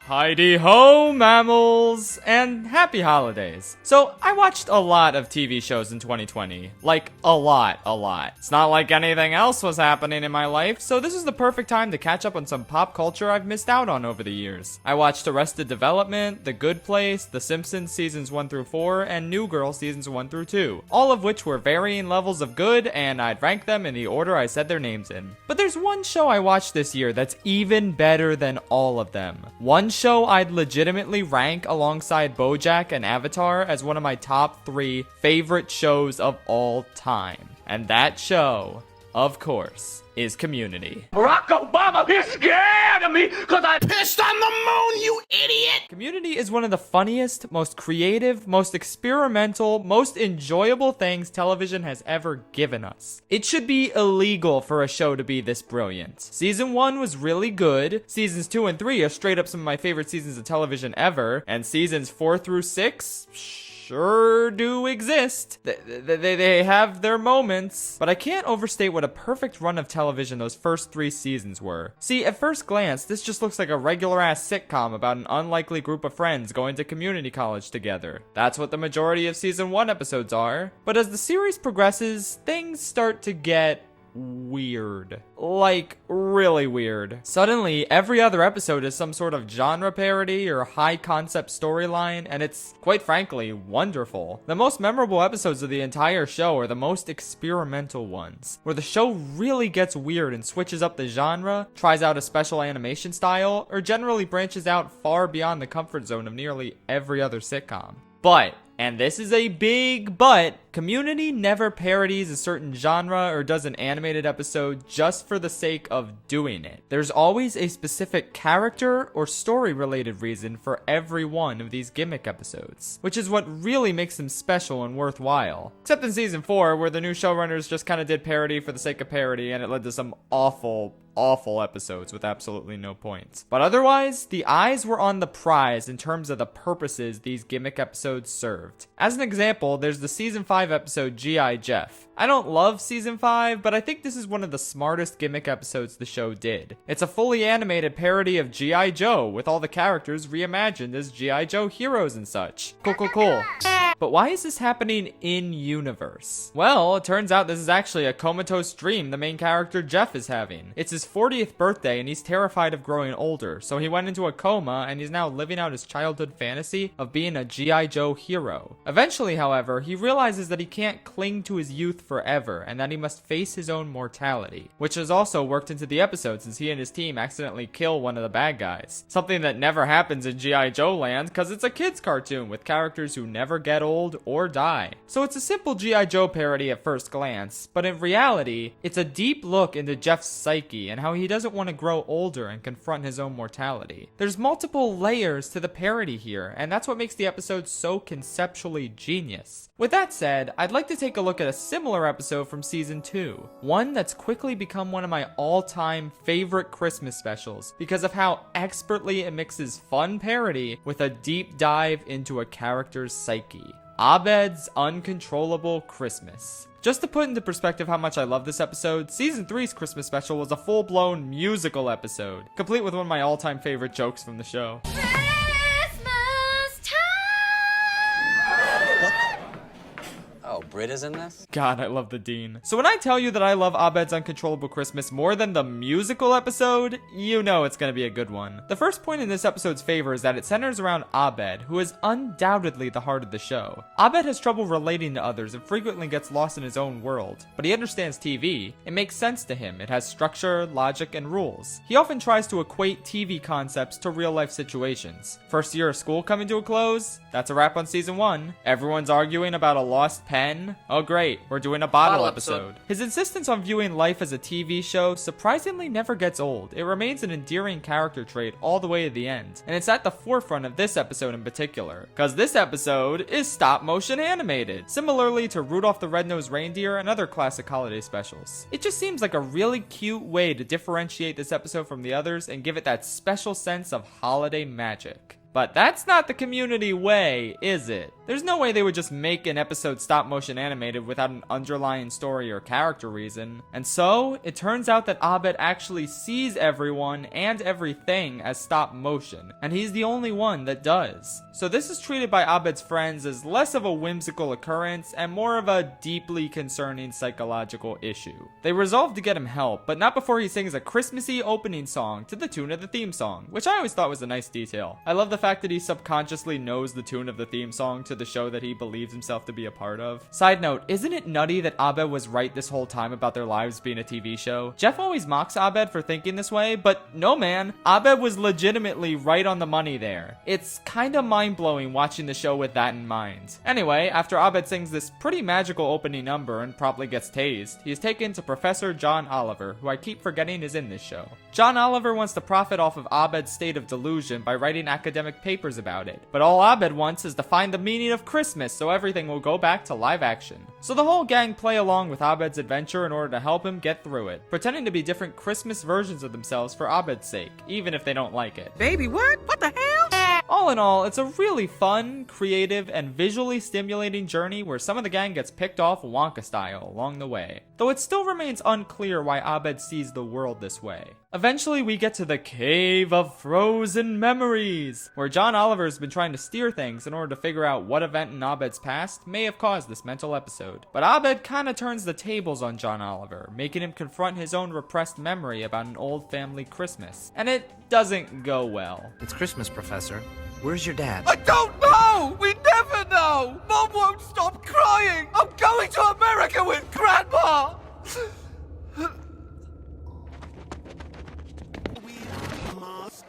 Heidi-ho, mammals, and happy holidays. So, I watched a lot of TV shows in 2020. Like, a lot. It's not like anything else was happening in my life, so this is the perfect time to catch up on some pop culture I've missed out on over the years. I watched Arrested Development, The Good Place, The Simpsons seasons 1 through 4, and New Girl seasons 1 through 2, all of which were varying levels of good, and I'd rank them in the order I said their names in. But there's one show I watched this year that's even better than all of them. One show I'd legitimately rank alongside BoJack and Avatar as one of my top 3 favorite shows of all time. And that show, of course, is Community. Barack Obama is scared of me because I pissed on the moon, you idiot! Community is one of the funniest, most creative, most experimental, most enjoyable things television has ever given us. It should be illegal for a show to be this brilliant. Season 1 was really good, seasons 2 and 3 are straight up some of my favorite seasons of television ever, and seasons 4 through 6, sure do exist. They have their moments, but I can't overstate what a perfect run of television those first 3 seasons were. See, at first glance, this just looks like a regular-ass sitcom about an unlikely group of friends going to community college together. That's what the majority of season 1 episodes are. But as the series progresses, things start to get weird. Like, really weird. Suddenly, every other episode is some sort of genre parody or high concept storyline, and it's, quite frankly, wonderful. The most memorable episodes of the entire show are the most experimental ones, where the show really gets weird and switches up the genre, tries out a special animation style, or generally branches out far beyond the comfort zone of nearly every other sitcom. But, and this is a big but, Community never parodies a certain genre or does an animated episode just for the sake of doing it. There's always a specific character or story related reason for every one of these gimmick episodes, which is what really makes them special and worthwhile. Except in season 4, where the new showrunners just kind of did parody for the sake of parody, and it led to some awful episodes with absolutely no points. But otherwise, the eyes were on the prize in terms of the purposes these gimmick episodes served. As an example, there's the season 5 episode G.I. Jeff. I don't love season 5, but I think this is one of the smartest gimmick episodes the show did. It's a fully animated parody of G.I. Joe, with all the characters reimagined as G.I. Joe heroes and such. Cool. But why is this happening in universe? Well, it turns out this is actually a comatose dream the main character Jeff is having. It's his 40th birthday and he's terrified of growing older, so he went into a coma and he's now living out his childhood fantasy of being a G.I. Joe hero. Eventually, however, he realizes that he can't cling to his youth forever and that he must face his own mortality, which has also worked into the episode since he and his team accidentally kill one of the bad guys. Something that never happens in G.I. Joe land because it's a kid's cartoon with characters who never get old or die. So it's a simple G.I. Joe parody at first glance, but in reality, it's a deep look into Jeff's psyche and how he doesn't want to grow older and confront his own mortality. There's multiple layers to the parody here, and that's what makes the episode so conceptually genius. With that said, I'd like to take a look at a similar episode from season 2, one that's quickly become one of my all-time favorite Christmas specials because of how expertly it mixes fun parody with a deep dive into a character's psyche. Abed's Uncontrollable Christmas. Just to put into perspective how much I love this episode, Season 3's Christmas special was a full-blown musical episode, complete with one of my all-time favorite jokes from the show. Oh, Brit is in this? God, I love the Dean. So when I tell you that I love Abed's Uncontrollable Christmas more than the musical episode, you know it's gonna be a good one. The first point in this episode's favor is that it centers around Abed, who is undoubtedly the heart of the show. Abed has trouble relating to others and frequently gets lost in his own world, but he understands TV. It makes sense to him. It has structure, logic, and rules. He often tries to equate TV concepts to real-life situations. First year of school coming to a close? That's a wrap on season 1. Everyone's arguing about a lost pen. Oh great, we're doing a bottle episode. His insistence on viewing life as a TV show surprisingly never gets old. It remains an endearing character trait all the way to the end, and it's at the forefront of this episode in particular, because this episode is stop motion animated, similarly to Rudolph the Red-Nosed Reindeer and other classic holiday specials. It just seems like a really cute way to differentiate this episode from the others and give it that special sense of holiday magic. But that's not the community way, is it? There's no way they would just make an episode stop motion animated without an underlying story or character reason. And so, it turns out that Abed actually sees everyone and everything as stop motion, and he's the only one that does. So this is treated by Abed's friends as less of a whimsical occurrence and more of a deeply concerning psychological issue. They resolve to get him help, but not before he sings a Christmassy opening song to the tune of the theme song, which I always thought was a nice detail. I love the fact that he subconsciously knows the tune of the theme song to the show that he believes himself to be a part of. Side note, isn't it nutty that Abed was right this whole time about their lives being a TV show? Jeff always mocks Abed for thinking this way, but no man, Abed was legitimately right on the money there. It's kinda mind-blowing watching the show with that in mind. Anyway, after Abed sings this pretty magical opening number and promptly gets tased, he is taken to Professor John Oliver, who I keep forgetting is in this show. John Oliver wants to profit off of Abed's state of delusion by writing academic papers about it, but all Abed wants is to find the meaning of Christmas so everything will go back to live action. So the whole gang play along with Abed's adventure in order to help him get through it, pretending to be different Christmas versions of themselves for Abed's sake, even if they don't like it. Baby, what? What the hell? All in all, it's a really fun, creative, and visually stimulating journey where some of the gang gets picked off Wonka style along the way, though it still remains unclear why Abed sees the world this way. Eventually, we get to the Cave of Frozen Memories, where John Oliver's been trying to steer things in order to figure out what event in Abed's past may have caused this mental episode. But Abed kinda turns the tables on John Oliver, making him confront his own repressed memory about an old family Christmas. And it doesn't go well. It's Christmas, Professor. Where's your dad? I don't know! We never know! Mom won't stop crying! I'm going to America with Grandma!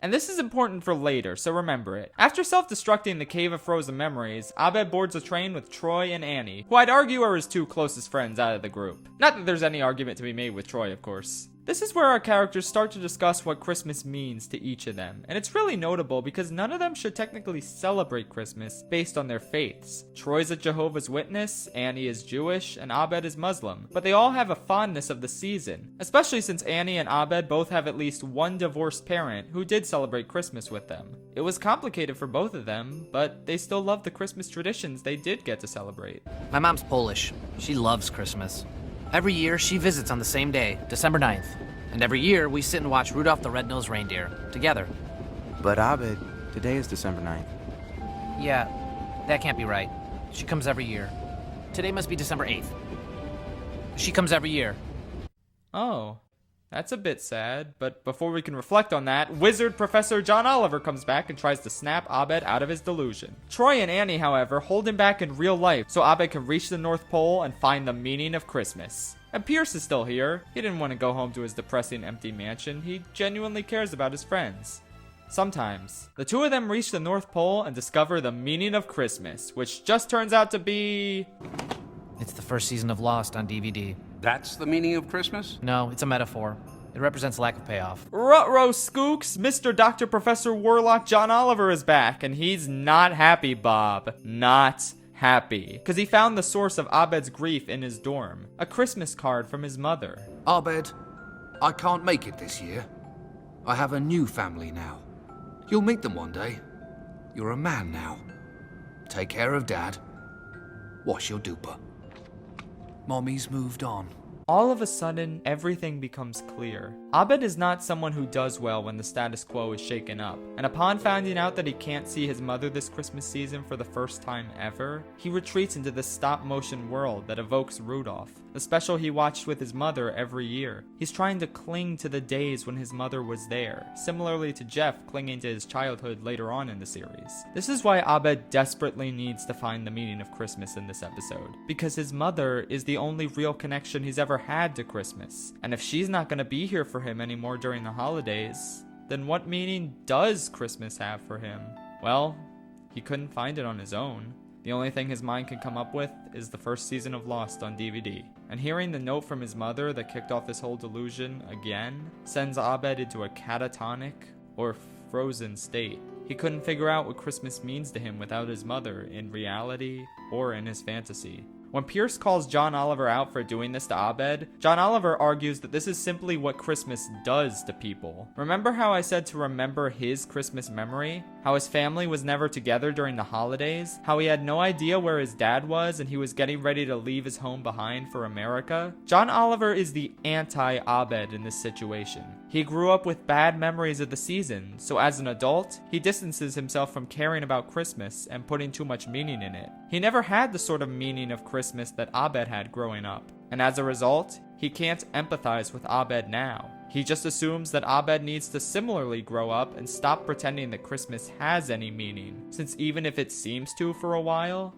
And this is important for later, so remember it. After self-destructing the Cave of Frozen Memories, Abed boards a train with Troy and Annie, who I'd argue are his two closest friends out of the group. Not that there's any argument to be made with Troy, of course. This is where our characters start to discuss what Christmas means to each of them, and it's really notable because none of them should technically celebrate Christmas based on their faiths. Troy's a Jehovah's Witness, Annie is Jewish, and Abed is Muslim, but they all have a fondness of the season, especially since Annie and Abed both have at least one divorced parent who did celebrate Christmas with them. It was complicated for both of them, but they still love the Christmas traditions they did get to celebrate. My mom's Polish. She loves Christmas. Every year, she visits on the same day, December 9th. And every year, we sit and watch Rudolph the Red-Nosed Reindeer, together. But Abed, today is December 9th. Yeah, that can't be right. She comes every year. Today must be December 8th. She comes every year. Oh, that's a bit sad, but before we can reflect on that, Wizard Professor John Oliver comes back and tries to snap Abed out of his delusion. Troy and Annie, however, hold him back in real life so Abed can reach the North Pole and find the meaning of Christmas. And Pierce is still here. He didn't want to go home to his depressing empty mansion. He genuinely cares about his friends. Sometimes. The two of them reach the North Pole and discover the meaning of Christmas, which just turns out to be... It's the first season of Lost on DVD. That's the meaning of Christmas? No, it's a metaphor. It represents lack of payoff. Ruh-roh skooks, Mr. Dr. Professor Warlock John Oliver is back, and he's not happy, Bob. Not happy. Because he found the source of Abed's grief in his dorm. A Christmas card from his mother. Abed, I can't make it this year. I have a new family now. You'll meet them one day. You're a man now. Take care of Dad. Wash your duper. Mommy's moved on. All of a sudden, everything becomes clear. Abed is not someone who does well when the status quo is shaken up, and upon finding out that he can't see his mother this Christmas season for the first time ever, he retreats into this stop-motion world that evokes Rudolph, the special he watched with his mother every year. He's trying to cling to the days when his mother was there, similarly to Jeff clinging to his childhood later on in the series. This is why Abed desperately needs to find the meaning of Christmas in this episode, because his mother is the only real connection he's ever had to Christmas, and if she's not going to be here for him anymore during the holidays, then what meaning does Christmas have for him? Well, he couldn't find it on his own. The only thing his mind can come up with is the first season of Lost on DVD. And hearing the note from his mother that kicked off this whole delusion again sends Abed into a catatonic or frozen state. He couldn't figure out what Christmas means to him without his mother in reality or in his fantasy. When Pierce calls John Oliver out for doing this to Abed, John Oliver argues that this is simply what Christmas does to people. Remember how I said to remember his Christmas memory? how his family was never together during the holidays, how he had no idea where his dad was and he was getting ready to leave his home behind for America. John Oliver is the anti-Abed in this situation. He grew up with bad memories of the season, so as an adult, he distances himself from caring about Christmas and putting too much meaning in it. He never had the sort of meaning of Christmas that Abed had growing up, and as a result, he can't empathize with Abed now. He just assumes that Abed needs to similarly grow up and stop pretending that Christmas has any meaning, since even if it seems to for a while,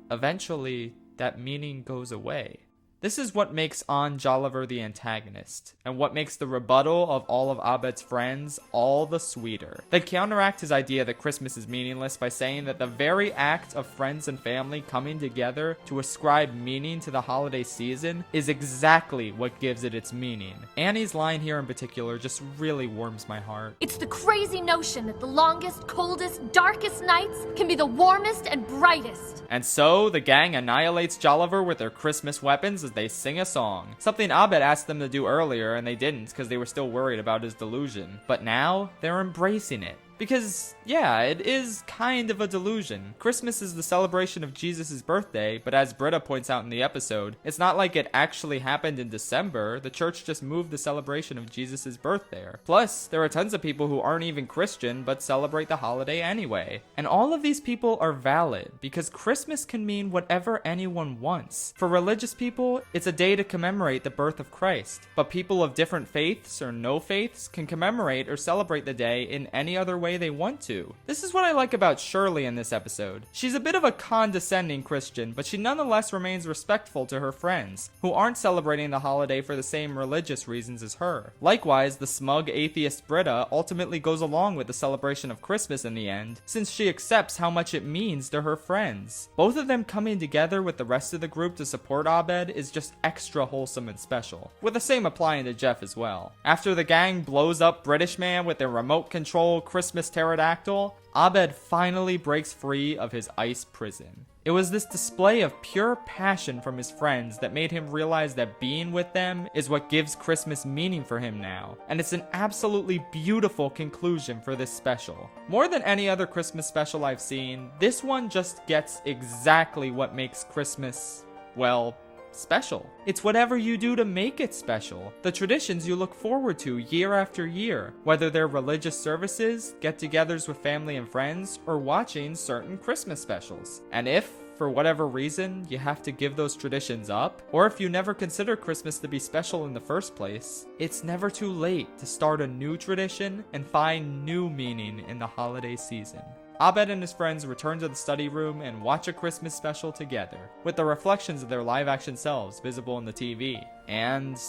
eventually that meaning goes away. This is what makes Jolliver the antagonist, and what makes the rebuttal of all of Abed's friends all the sweeter. They counteract his idea that Christmas is meaningless by saying that the very act of friends and family coming together to ascribe meaning to the holiday season is exactly what gives it its meaning. Annie's line here in particular just really warms my heart. It's the crazy notion that the longest, coldest, darkest nights can be the warmest and brightest. And so, the gang annihilates Jolliver with their Christmas weapons as they sing a song. Something Abed asked them to do earlier and they didn't because they were still worried about his delusion. But now, they're embracing it. Because, yeah, it is kind of a delusion. Christmas is the celebration of Jesus' birthday, but as Britta points out in the episode, it's not like it actually happened in December. The church just moved the celebration of Jesus' birth there. Plus, there are tons of people who aren't even Christian, but celebrate the holiday anyway. And all of these people are valid, because Christmas can mean whatever anyone wants. For religious people, it's a day to commemorate the birth of Christ. But people of different faiths or no faiths can commemorate or celebrate the day in any other way they want to. This is what I like about Shirley in this episode. She's a bit of a condescending Christian, but she nonetheless remains respectful to her friends, who aren't celebrating the holiday for the same religious reasons as her. Likewise, the smug atheist Britta ultimately goes along with the celebration of Christmas in the end, since she accepts how much it means to her friends. Both of them coming together with the rest of the group to support Abed is just extra wholesome and special, with the same applying to Jeff as well. After the gang blows up British Man with their remote control Christmas pterodactyl, Abed finally breaks free of his ice prison. It was this display of pure passion from his friends that made him realize that being with them is what gives Christmas meaning for him now, and it's an absolutely beautiful conclusion for this special. More than any other Christmas special I've seen, this one just gets exactly what makes Christmas, well, special. It's whatever you do to make it special. The traditions you look forward to year after year, whether they're religious services, get-togethers with family and friends, or watching certain Christmas specials. And if, for whatever reason, you have to give those traditions up, or if you never consider Christmas to be special in the first place, it's never too late to start a new tradition and find new meaning in the holiday season. Abed and his friends return to the study room and watch a Christmas special together, with the reflections of their live-action selves visible in the TV. And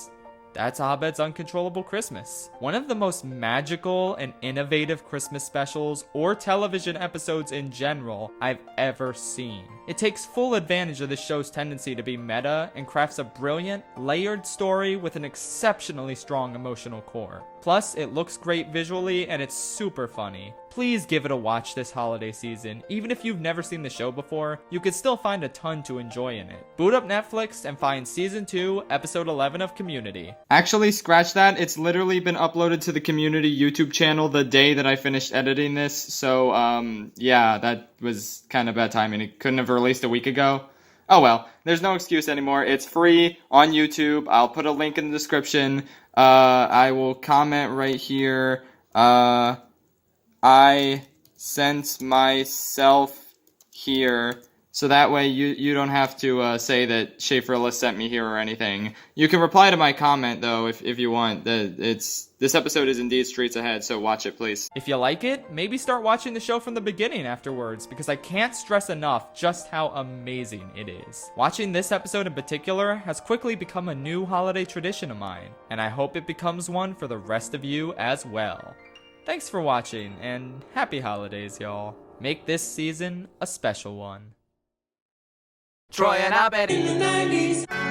that's Abed's Uncontrollable Christmas. One of the most magical and innovative Christmas specials, or television episodes in general, I've ever seen. It takes full advantage of the show's tendency to be meta and crafts a brilliant, layered story with an exceptionally strong emotional core. Plus, it looks great visually and it's super funny. Please give it a watch this holiday season. Even if you've never seen the show before, you could still find a ton to enjoy in it. Boot up Netflix and find Season 2, Episode 11 of Community. Actually, scratch that. It's literally been uploaded to the Community YouTube channel the day that I finished editing this. So, yeah, that was kind of bad timing. It couldn't have released a week ago. Oh well, there's no excuse anymore. It's free on YouTube. I'll put a link in the description. I will comment right here. I sent myself here, so that way you don't have to say that Schaeferla sent me here or anything. You can reply to my comment though if you want. This episode is indeed streets ahead, so watch it please. If you like it, maybe start watching the show from the beginning afterwards, because I can't stress enough just how amazing it is. Watching this episode in particular has quickly become a new holiday tradition of mine, and I hope it becomes one for the rest of you as well. Thanks for watching, and happy holidays, y'all. Make this season a special one. Troy and Abed in the 90s.